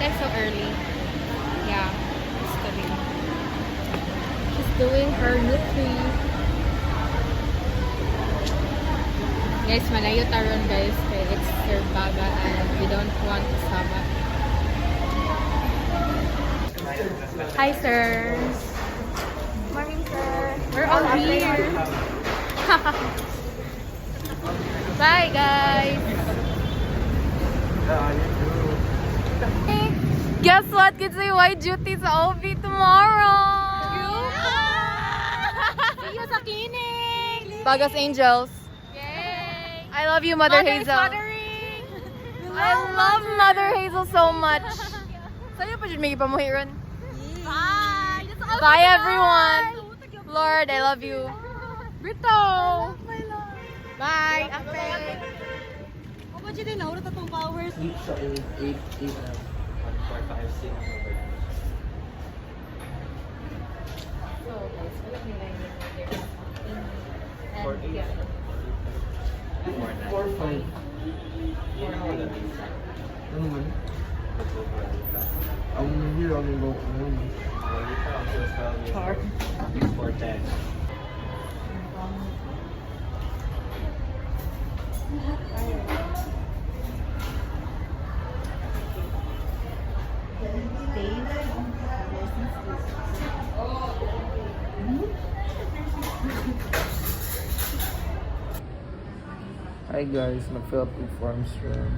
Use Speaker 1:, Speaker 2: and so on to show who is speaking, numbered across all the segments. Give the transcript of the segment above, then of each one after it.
Speaker 1: it's so early. Yeah, studying. She's doing her nutri. Guys, malayo taron guys. Kaya it's Sir Baba and we don't want to Saba. Hi, sir.
Speaker 2: Morning, sir.
Speaker 1: We're all here. Bye, guys. Hey, guess what? Kids say white duty sa OB tomorrow. See you sa clinic. Bagas Angels. Yay. I love you, Mother Hazel. I love Mother Hazel so much. Sa'yo pa dyan may ipamuhiran.
Speaker 2: Bye.
Speaker 1: Bye, everyone. Lord, I love you. Brito. Bye. Ate.
Speaker 2: Ako dyan din, naurot atong powers.
Speaker 3: Sleep siya in 8 a.m. 1, 4, 5, 6 over.
Speaker 1: So, guys, wala nila yung
Speaker 3: For 8. 4, 5. Yun ang wala din sa.
Speaker 4: Ano man? Ang hero ng go.
Speaker 3: Walita ang social media. 6, 4, 10.
Speaker 4: Hi guys, nag-fill up yung forms from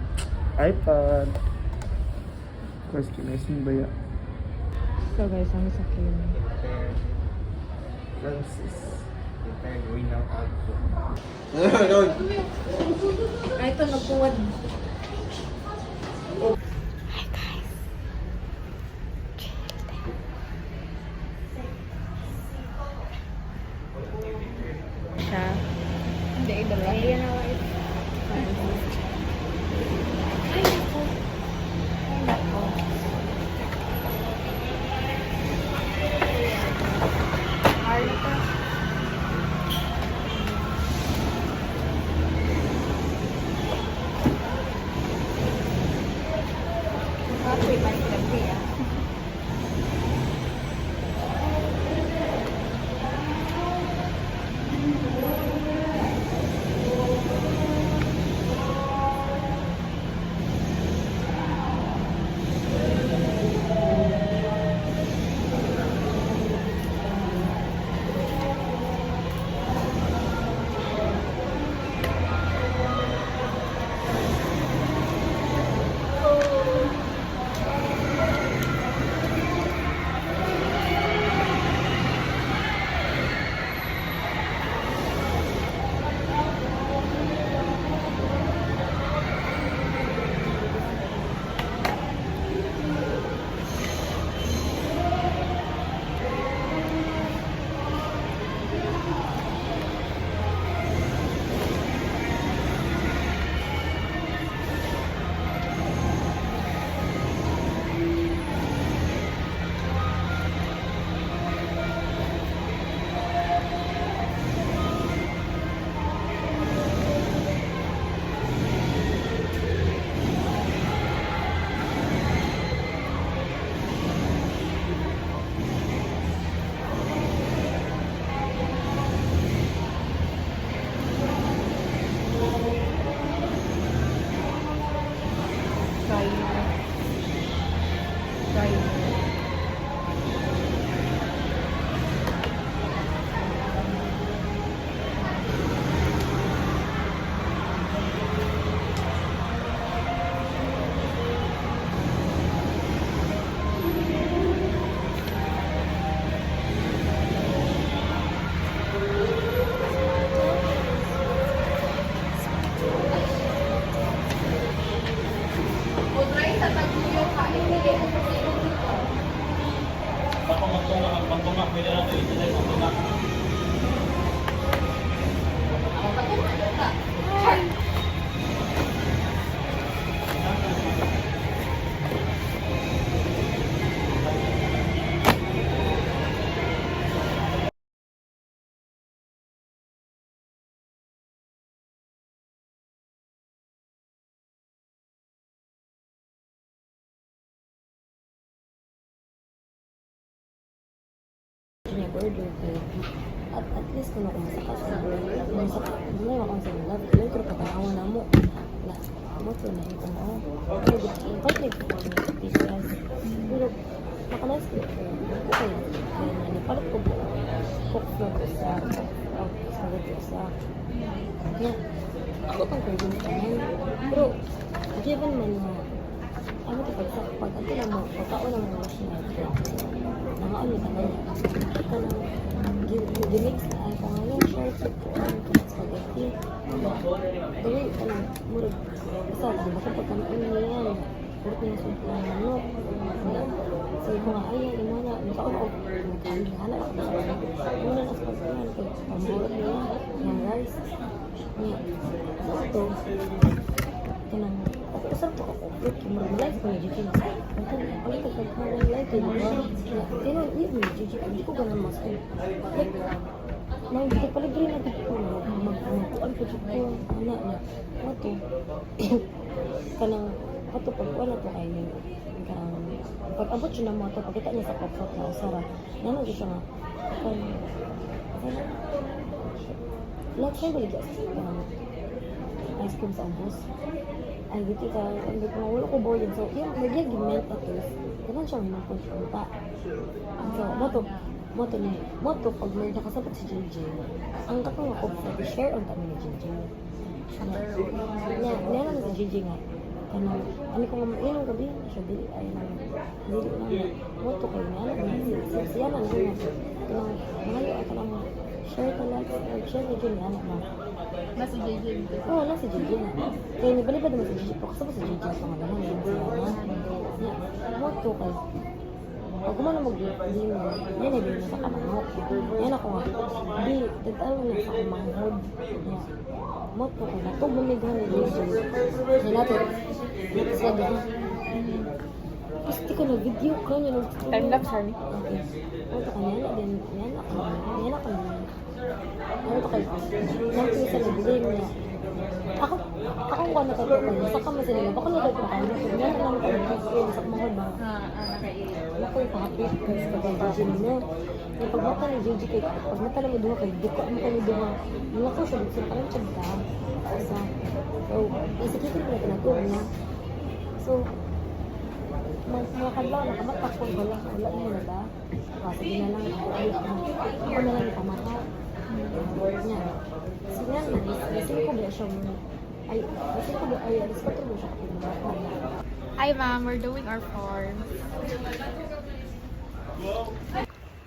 Speaker 4: iPad. Questionation ba yan?
Speaker 1: So, guys, ang sa clinic.
Speaker 3: Prepare.
Speaker 4: Francis.
Speaker 3: Prepare going out output.
Speaker 2: Ay, ito, nagpuwad.
Speaker 1: Hi, guys. Siya. Hindi, dalawa. Yan na, guys. Ay, nako. Ay, nako. Hard na to. Happy, balik lang siya.
Speaker 3: Pagtunga, pwede natin i-delay pagtunga.
Speaker 2: mag-order ko. At least kung ako masakas na hindi ako sa love ko pero pagkakawa na mo mo to na ito mo pag-ibig ko ng pieces pero makalas ko okay napalit ko cook vlog sa na ako pang pwede ka pero given man na ano ito pag ito na mo pagkaon na mo siya nangaon ka na gimix na ay pangalan shorts at spaghetti dali ka na murag isa di ba kapag kanaon niya yan purot niya sa manok so kung nga ayaw imo na nakaon ako nakahala ako muna na sa pagkain kay pamburat niya yung rice niya ito kanang usap ko ako murag live ko ni Gigi ang kagkagkaran live kay diba pero hindi Gigi hindi ko ganun mas like nang hindi pala rin natin ko magpuan ko siya ko anak na ato kanang ato pagpuan ato kayo pag abot siya na mo ato pagkita niya sa kapot na usara naman siya nga lahat siya balik ice cream sa ambos ay dito ka hindi ko wala ko boarding so yung nagyagiment at least ganun siya may magpunta so moto pag may nakasabot si JJ ang kakang ako sa share on kami ni JJ niya na si JJ nga kanang ano ko nga yun ang gabi siya dili ay nang dili na moto kayo nga siya man yun kanang mahalo at kanang share talaga share ni JJ anak na
Speaker 1: Nasa JJ.
Speaker 2: oo nasa JJ na kaya nibalibad naman si JJ po kasabot si JJ ang pangalan yun sila moto kayo pag kumano mag-di mo, yan ay din sa kamanok. Yan ako nga, di, dadalo na sa kamanghod. Mot po kayo, natog bumighan ni Jesus. Yan natin, sa doon. Gusto ko na video ko nyo.
Speaker 1: Time-lapse, honey.
Speaker 2: Okay. Ano to kanya na din, yan ako na. Ano to kayo, natin sa nabigay niya. Ako ko na kayo ko, sa kama sila, baka na kayo kayo, yan na lang kayo, sa kamanghod ba? Wala ko yung kahapit kasi kapag Gigi nila. Yung pagmata ni Gigi kay pagmata lang yung kay di ko ang kami duha. Wala ko siya dito parang siya ka. So, isikitin ko na tinatawag niya. So, mga kadlaw na kamatak ko wala mo na ba? Kasi di na lang ako na lang itamata. Niya. So, yan na. Nasin ko ba siya mo? Ay, nasin ko ba? Ay, alis ko mo siya kapag
Speaker 1: Hi ma'am, we're doing our form.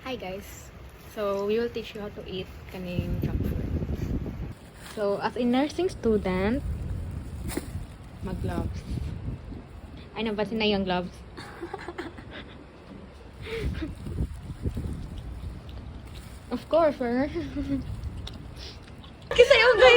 Speaker 1: Hi guys. So we will teach you how to eat kaning junk food. So as a nursing student, mag-gloves. Ay nabasin na yung gloves. Of course, sir. Kisayong gay.